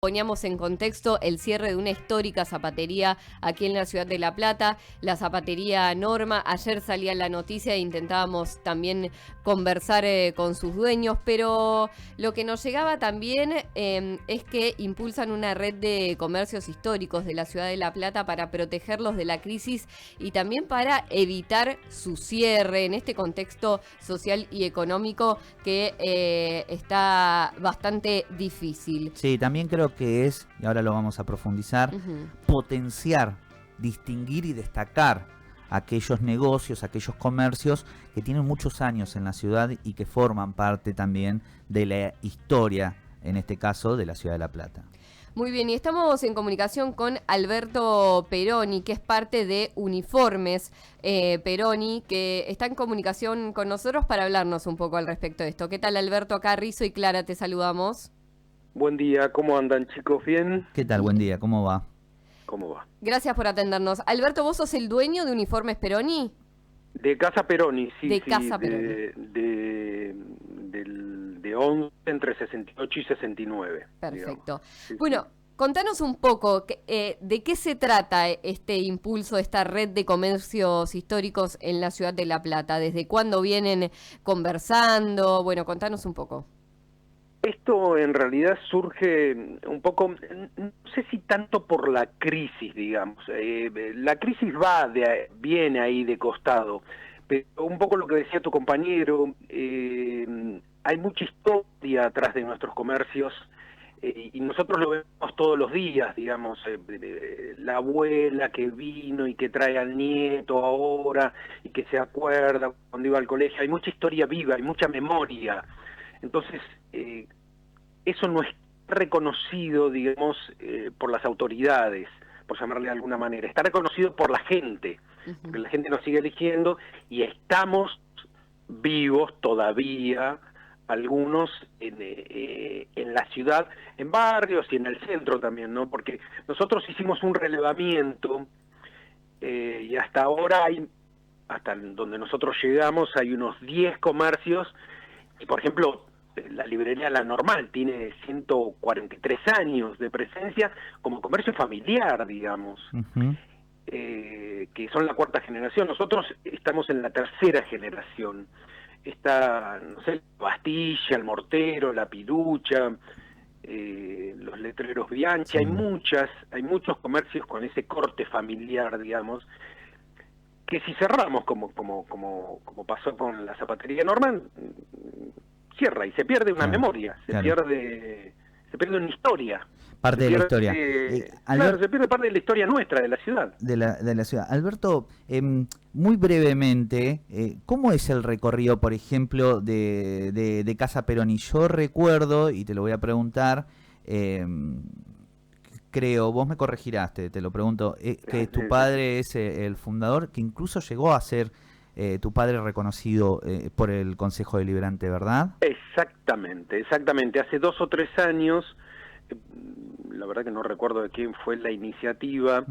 Poníamos en contexto el cierre de una histórica zapatería aquí en la ciudad de La Plata, la zapatería Norma. Ayer salía la noticia e intentábamos también conversar con sus dueños, pero lo que nos llegaba también es que impulsan una red de comercios históricos de la ciudad de La Plata para protegerlos de la crisis y también para evitar su cierre en este contexto social y económico que está bastante difícil. Sí, también creo que es, y ahora lo vamos a profundizar, potenciar, distinguir y destacar aquellos negocios, aquellos comercios que tienen muchos años en la ciudad y que forman parte también de la historia, en este caso, de la ciudad de La Plata. Muy bien, y estamos en comunicación con Alberto Peroni, que es parte de Uniformes Peroni, que está en comunicación con nosotros para hablarnos un poco al respecto de esto. ¿Qué tal, Alberto? Acá Rizo y Clara te saludamos. Buen día, ¿cómo andan, chicos? ¿Bien? ¿Qué tal? Buen día, ¿cómo va? ¿Cómo va? Gracias por atendernos. Alberto, ¿vos sos el dueño de Uniformes Peroni? De Casa Peroni, sí, de sí, Casa Peroni. De 11 entre 68 y 69. Perfecto. Sí, bueno, sí. Contanos un poco de qué se trata este impulso, esta red de comercios históricos en la ciudad de La Plata. ¿Desde cuándo vienen conversando? Bueno, contanos un poco. Esto en realidad surge un poco, no sé si tanto por la crisis, digamos. La crisis viene ahí de costado, pero un poco lo que decía tu compañero, hay mucha historia atrás de nuestros comercios y nosotros lo vemos todos los días, digamos, la abuela que vino y que trae al nieto ahora y que se acuerda cuando iba al colegio. Hay mucha historia viva, hay mucha memoria. Entonces, eso no es reconocido, digamos, por las autoridades, por llamarle de alguna manera. Está reconocido por la gente, porque la gente nos sigue eligiendo y estamos vivos todavía, algunos en la ciudad, en barrios y en el centro también, ¿no? Porque nosotros hicimos un relevamiento y hasta ahora hasta donde nosotros llegamos, hay unos 10 comercios y, por ejemplo, la librería La Normal tiene 143 años de presencia como comercio familiar, digamos, que son la cuarta generación. Nosotros estamos en la tercera generación. Está, no sé, la Bastilla, el Mortero, la Pilucha, los letreros Bianchi, Sí. hay muchos comercios con ese corte familiar, digamos, que si cerramos como pasó con la zapatería Normal, cierra y se pierde una memoria, se pierde una historia. Parte de la historia. Claro, se pierde parte de la historia nuestra, de la ciudad. De la ciudad. Alberto, muy brevemente, ¿cómo es el recorrido, por ejemplo, de Casa Peroni? Yo recuerdo, y te lo voy a preguntar, creo, vos me corregirás, te lo pregunto, que tu padre es el fundador, que incluso llegó a ser tu padre reconocido por el Consejo Deliberante, ¿verdad? Exactamente. Hace 2 o 3 años, la verdad que no recuerdo de quién fue la iniciativa,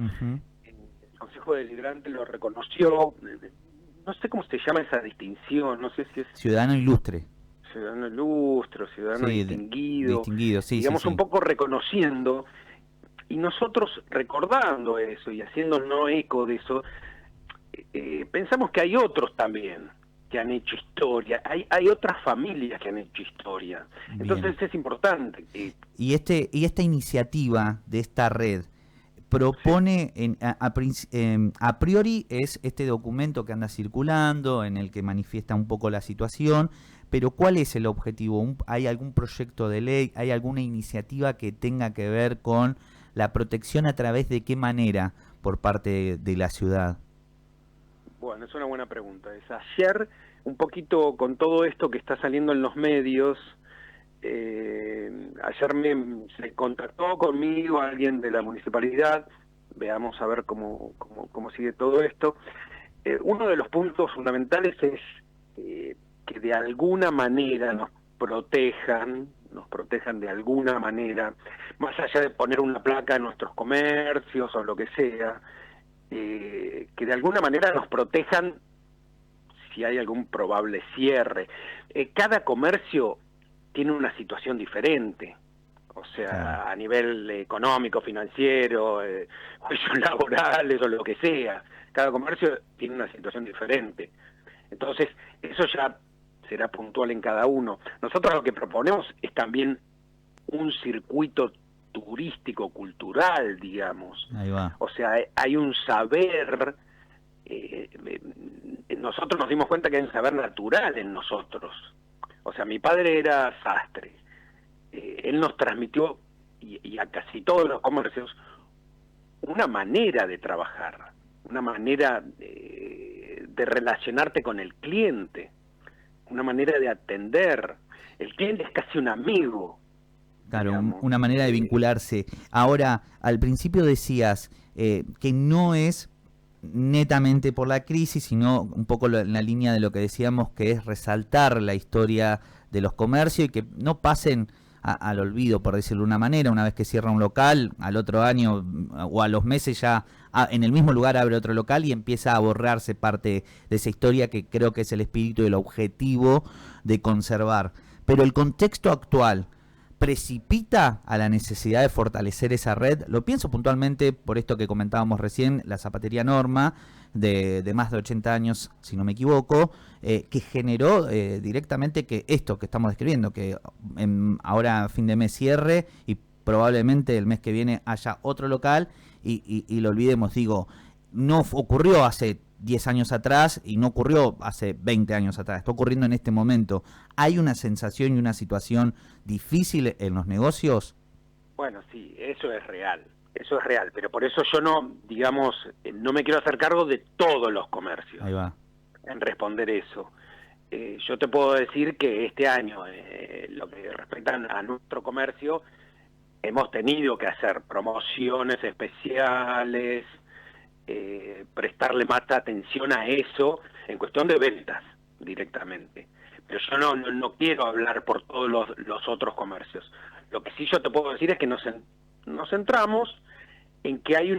el Consejo Deliberante lo reconoció, no sé cómo se llama esa distinción, no sé si es... Ciudadano ilustre. Ciudadano ilustre, ciudadano distinguido, sí, digamos, sí. un poco reconociendo, y nosotros recordando eso y haciéndonos eco de eso, pensamos que hay otros también que han hecho historia, hay otras familias que han hecho historia. Bien. Entonces es importante. Y esta iniciativa de esta red propone, a priori es este documento que anda circulando, en el que manifiesta un poco la situación, pero ¿cuál es el objetivo? ¿Hay algún proyecto de ley? ¿Hay alguna iniciativa que tenga que ver con la protección a través de qué manera por parte de la ciudad? Bueno, es una buena pregunta. Ayer, un poquito con todo esto que está saliendo en los medios, ayer se contactó conmigo alguien de la municipalidad, veamos a ver cómo sigue todo esto. Uno de los puntos fundamentales es que de alguna manera nos protejan de alguna manera, más allá de poner una placa en nuestros comercios o lo que sea, que de alguna manera nos protejan si hay algún probable cierre. Cada comercio tiene una situación diferente, O sea, a nivel económico, financiero, juicios laborales o lo que sea. Cada comercio tiene una situación diferente. Entonces, eso ya será puntual en cada uno. Nosotros lo que proponemos es también un circuito turístico, cultural, digamos. Ahí va. O sea, hay un saber, nosotros nos dimos cuenta que hay un saber natural en nosotros. O sea, mi padre era sastre. Él nos transmitió, y a casi todos los comercios, una manera de trabajar, una manera de relacionarte con el cliente, una manera de atender. El cliente es casi un amigo. Claro, digamos. una manera de vincularse. Ahora, al principio decías que no es netamente por la crisis, sino un poco en la línea de lo que decíamos, que es resaltar la historia de los comercios y que no pasen al olvido, por decirlo de una manera. Una vez que cierra un local, al otro año o a los meses ya en el mismo lugar abre otro local y empieza a borrarse parte de esa historia, que creo que es el espíritu y el objetivo de conservar. Pero el contexto actual precipita a la necesidad de fortalecer esa red. Lo pienso puntualmente por esto que comentábamos recién, la zapatería Norma, de más de 80 años, si no me equivoco, que generó directamente que esto que estamos describiendo, que ahora a fin de mes cierre y probablemente el mes que viene haya otro local y lo olvidemos. Digo, no ocurrió hace 10 años atrás y no ocurrió hace 20 años atrás, está ocurriendo en este momento. ¿Hay una sensación y una situación difícil en los negocios? Bueno, sí, eso es real, pero por eso yo no, digamos, no me quiero hacer cargo de todos los comercios. Ahí va. En responder eso. Yo te puedo decir que este año, lo que respecta a nuestro comercio, hemos tenido que hacer promociones especiales, prestarle más atención a eso en cuestión de ventas directamente. Pero yo no quiero hablar por todos los otros comercios. Lo que sí yo te puedo decir es que nos centramos en que hay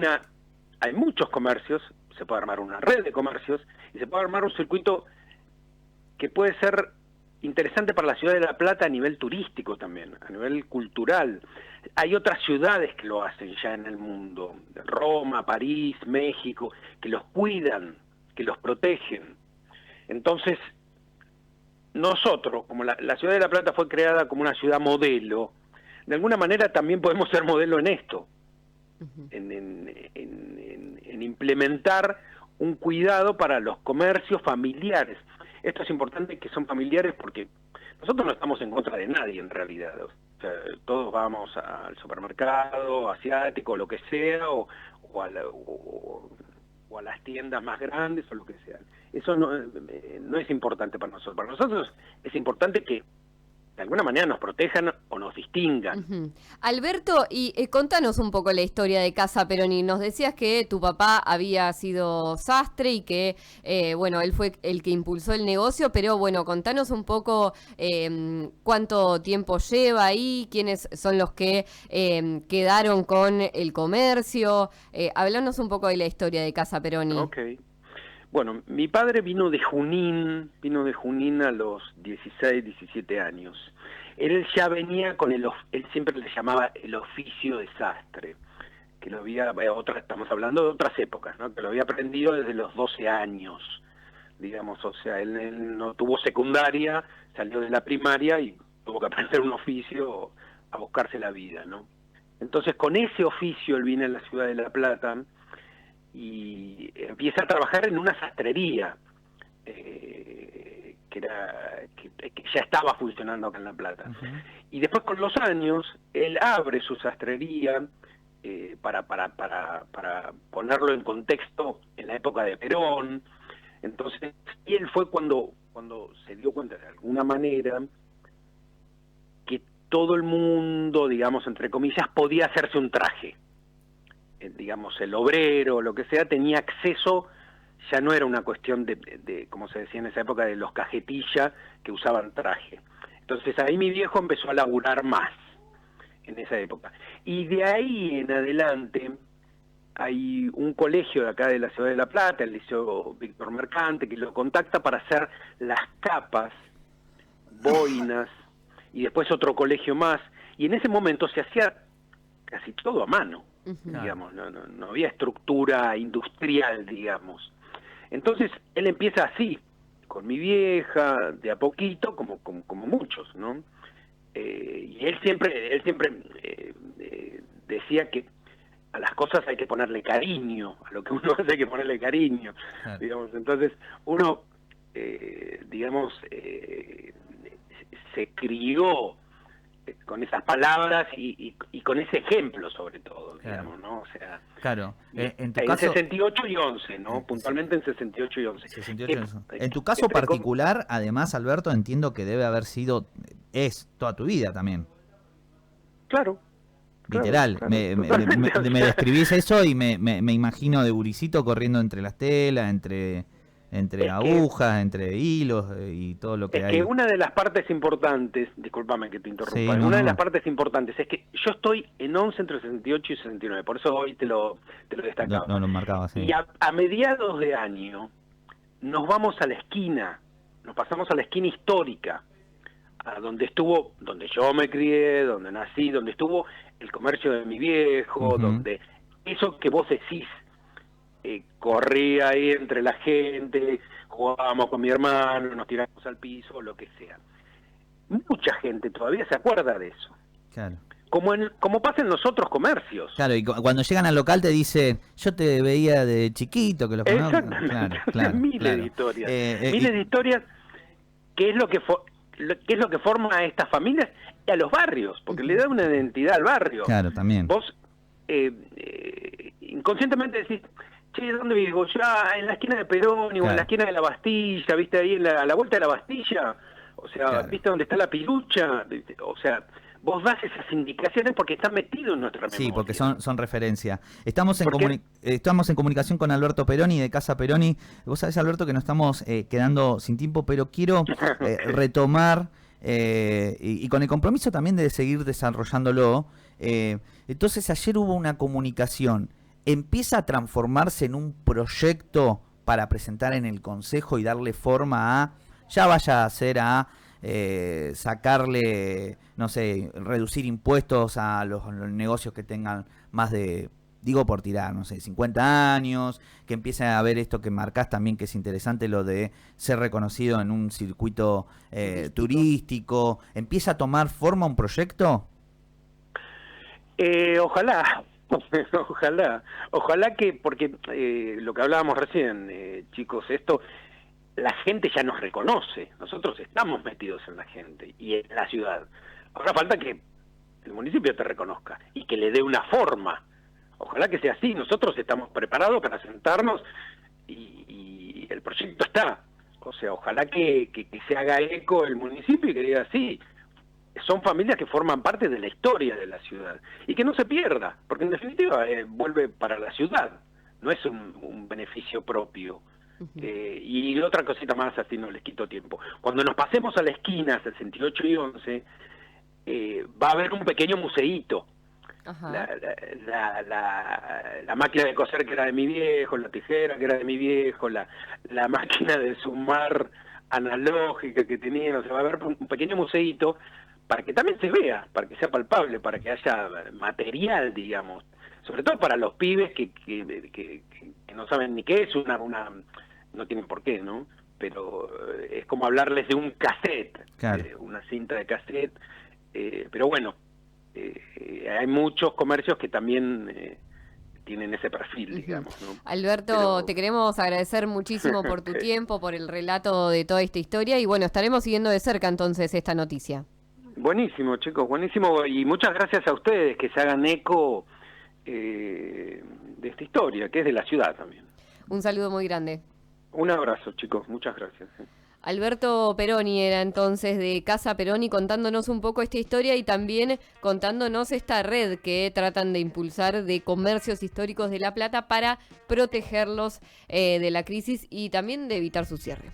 muchos comercios, se puede armar una red de comercios y se puede armar un circuito que puede ser interesante para la ciudad de La Plata a nivel turístico también, a nivel cultural. Hay otras ciudades que lo hacen ya en el mundo, Roma, París, México, que los cuidan, que los protegen. Entonces, nosotros, como la ciudad de La Plata fue creada como una ciudad modelo, de alguna manera también podemos ser modelo en esto, en implementar un cuidado para los comercios familiares. Esto es importante, que son familiares, porque nosotros no estamos en contra de nadie en realidad. O sea, todos vamos al supermercado asiático, lo que sea, o a las tiendas más grandes o lo que sea. Eso no es importante para nosotros. Para nosotros es importante que de alguna manera nos protejan o nos distingan. Alberto, y contanos un poco la historia de Casa Peroni. Nos decías que tu papá había sido sastre y que, bueno, él fue el que impulsó el negocio, pero bueno, contanos un poco cuánto tiempo lleva ahí, quiénes son los que quedaron con el comercio. Hablanos un poco de la historia de Casa Peroni. Okay. Bueno, mi padre vino de Junín a los 16, 17 años. Él ya venía con él siempre le llamaba el oficio de sastre, que lo había, estamos hablando de otras épocas, ¿no? Que lo había aprendido desde los 12 años, digamos. O sea, él no tuvo secundaria, salió de la primaria y tuvo que aprender un oficio a buscarse la vida, ¿no? Entonces, con ese oficio él viene a la ciudad de La Plata y empieza a trabajar en una sastrería que ya estaba funcionando acá en La Plata. Y después, con los años, él abre su sastrería para ponerlo en contexto en la época de Perón. Entonces, y él fue cuando se dio cuenta de alguna manera que todo el mundo, digamos, entre comillas, podía hacerse un traje. Digamos, el obrero, lo que sea, tenía acceso. Ya no era una cuestión de, como se decía en esa época, de los cajetillas que usaban traje. Entonces ahí mi viejo empezó a laburar más en esa época. Y de ahí en adelante hay un colegio de acá de la ciudad de La Plata, el Liceo Víctor Mercante, que lo contacta para hacer las capas, boinas, y después otro colegio más. Y en ese momento se hacía casi todo a mano, Ujú. digamos, no había estructura industrial, digamos. Entonces él empieza así, con mi vieja, de a poquito, como muchos, ¿no? Y él siempre decía que a las cosas hay que ponerle cariño, a lo que uno hace hay que ponerle cariño, Claro. digamos. Entonces uno, digamos, se crió con esas palabras y con ese ejemplo sobre todo, Claro. digamos, ¿no? O sea, Claro. En tu en caso, 68 y 11, ¿no? sí, Puntualmente en 68 y 11. 68 eso. Que- En tu caso entre com- particular, además, Alberto, entiendo que debe haber sido, es toda tu vida también. Claro, Literal, totalmente. O me sea, describís eso y me imagino de gurisito corriendo entre las telas, entre es que agujas, entre hilos y todo lo que Es hay. que una de las partes importantes, discúlpame que te Sí, interrumpa, no, una de las no. partes importantes es que yo estoy en 11 entre 68 y 69, por eso hoy te lo No, destacaba. no lo marcaba así. Y a mediados de año nos vamos a la esquina, nos pasamos a la esquina histórica, a donde yo me crié, donde nací, donde estuvo el comercio de mi viejo, Ujú. donde eso que vos decís, corría ahí entre la gente, jugábamos con mi hermano, nos tiramos al piso, lo que sea. Mucha gente todavía se acuerda de eso. Claro. Como pasa en los otros comercios. Claro, y cuando llegan al local te dicen, yo te veía de chiquito, que lo conozco. Exactamente. Claro, claro, Miles claro. de historias. Y- Miles de historias, que es lo que qué es lo que forma a estas familias y a los barrios, porque le da una identidad al barrio. Claro, también. Vos inconscientemente decís, che, ¿dónde vivo? Ya en la esquina de Perón o Claro. en la esquina de la Bastilla, ¿viste? Ahí a la vuelta de la Bastilla. O sea, Claro. ¿viste dónde está la pilucha? O sea, vos das esas indicaciones porque están metidos en nuestra memoria. Sí, porque son referencia. Estamos Porque- estamos en comunicación con Alberto Peroni de Casa Peroni. Vos sabés, Alberto, que nos estamos quedando sin tiempo, pero quiero retomar y con el compromiso también de seguir desarrollándolo. Entonces, ayer hubo una comunicación. ¿Empieza a transformarse en un proyecto para presentar en el Consejo y darle forma a, ya vaya a ser a sacarle, no sé, reducir impuestos a los negocios que tengan más de, digo por tirar, no sé, 50 años, que empiece a haber esto que marcás también, que es interesante, lo de ser reconocido en un circuito turístico? ¿Empieza a tomar forma un proyecto? Ojalá, ojalá que, porque lo que hablábamos recién, chicos, la gente ya nos reconoce, nosotros estamos metidos en la gente y en la ciudad. Ahora falta que el municipio te reconozca y que le dé una forma. Ojalá que sea así, nosotros estamos preparados para sentarnos y el proyecto está. O sea, ojalá que se haga eco el municipio y que diga sí. Son familias que forman parte de la historia de la ciudad y que no se pierda, porque en definitiva vuelve para la ciudad, no es un beneficio propio. Y otra cosita más, así no les quito tiempo. Cuando nos pasemos a la esquina 68 y 11, va a haber un pequeño museíto. Ajá. La máquina de coser que era de mi viejo, la tijera que era de mi viejo, la máquina de sumar analógica que tenía, o sea, va a haber un pequeño museíto para que también se vea, para que sea palpable, para que haya material, digamos, sobre todo para los pibes que no saben ni qué es no tienen por qué, ¿no? Pero es como hablarles de un cassette, Claro. una cinta de cassette, pero bueno, hay muchos comercios que también tienen ese perfil, digamos, ¿no? Alberto, Pero- te queremos agradecer muchísimo por tu tiempo, por el relato de toda esta historia y bueno, estaremos siguiendo de cerca entonces esta noticia. Buenísimo, chicos, buenísimo. Y muchas gracias a ustedes que se hagan eco de esta historia, que es de la ciudad también. Un saludo muy grande. Un abrazo, chicos, muchas gracias. Alberto Peroni era entonces de Casa Peroni contándonos un poco esta historia y también contándonos esta red que tratan de impulsar de comercios históricos de La Plata para protegerlos de la crisis y también de evitar su cierre.